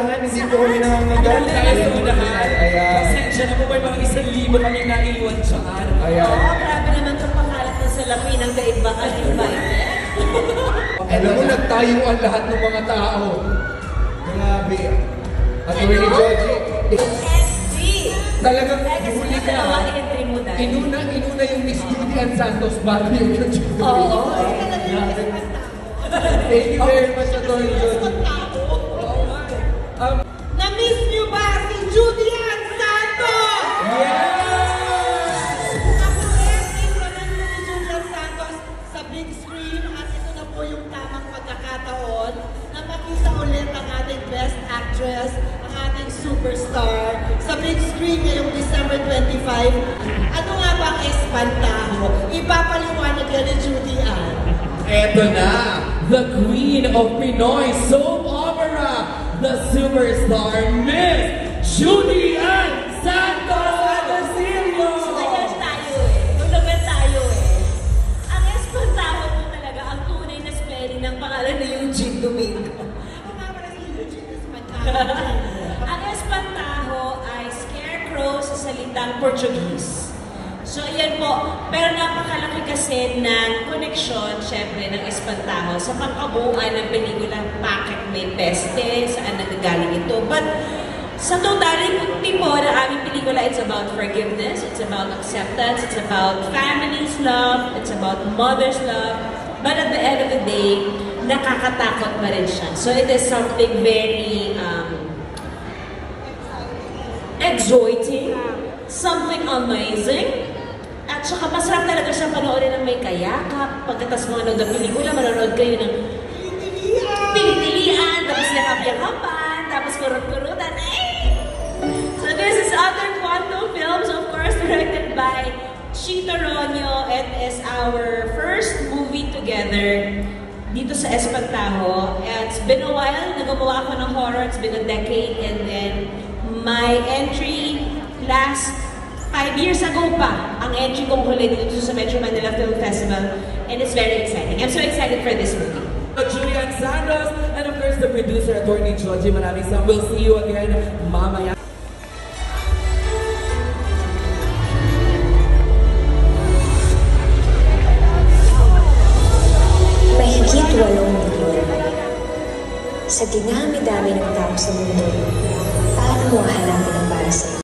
unahan, hindi po kami nangangagal. Tayo sa unahan. Ayan. Pasensya na po, may mga 1,000 kami naiwan dyan. Ayan. Oo, grabe naman itong pangalat ng salapi ng daigbakan invited. Alam mo, nagtayuan lahat ng mga tao. Grabe. At Atty. Georgie. SG! Talagang Kasi huli ka. entry mo dahil. Inuna yung Miss Judy Ann Santos bago yung Judy. Oo. Thank you very much, Atty. Georgie. Na-miss niyo ba si Judy Ann Santos? Yes! Naku-escape na lang ni Judy Ann Santos sa big screen at ito na po yung tamang pagkakataon na makita ulit ang ating best actress, ang ating superstar sa big screen ngayong December 25. Ano nga ba ang espantaho? Ipapaliwanag yan ni Judy Ann. Eto na, the Queen of Pinoy Soap Opera, the superstar Miss Judy Ann Santos Basilio! Ayan tayo eh. Tulagan tayo eh. Ang espantaho po talaga, ang tunay na spelling ng pangalan ni Eugene Domingo. Ang nga pala si Eugene Espantaho. Ang espantaho ay scarecrow sa salitang Portuguese. So, ayan po. Pero napakalaki kasi ng koneksyon, syempre, ng espantaho sa pangkabuuan ng pelikulang Bakit May Peste, saan nagagaling ito. But, sa totality po ng aming pelikula, it's about forgiveness, it's about acceptance, it's about family's love, it's about mother's love. But at the end of the day, nakakatakot pa rin siya. So, it is something very exciting, something amazing. At saka masarap talaga siyang panoorin ng may kayakap. Pagkatas mga nanood ng pelikula, manonood kayo ng pinitilian, tapos yakap-yakapan, tapos kurut-kurutan. So this is Other Quantum Films, of course, directed by Chita Ronyo. It is our first movie together dito sa Espantaho. It's been a while, nagawa ako ng horror. It's been a decade, and then my entry last 5 years ago pa, ang entry kong huli dito sa Metro Manila Film Festival, and it's very exciting. I'm so excited for this movie. Judy Ann Santos, and of course the producer, Atty. Georgie. Maraming salamat. We'll see you again mamaya. Mahigit 8 milyon. Sa dinami-dami ng tao sa mundo, paano mo hahanapin ang para sa'yo?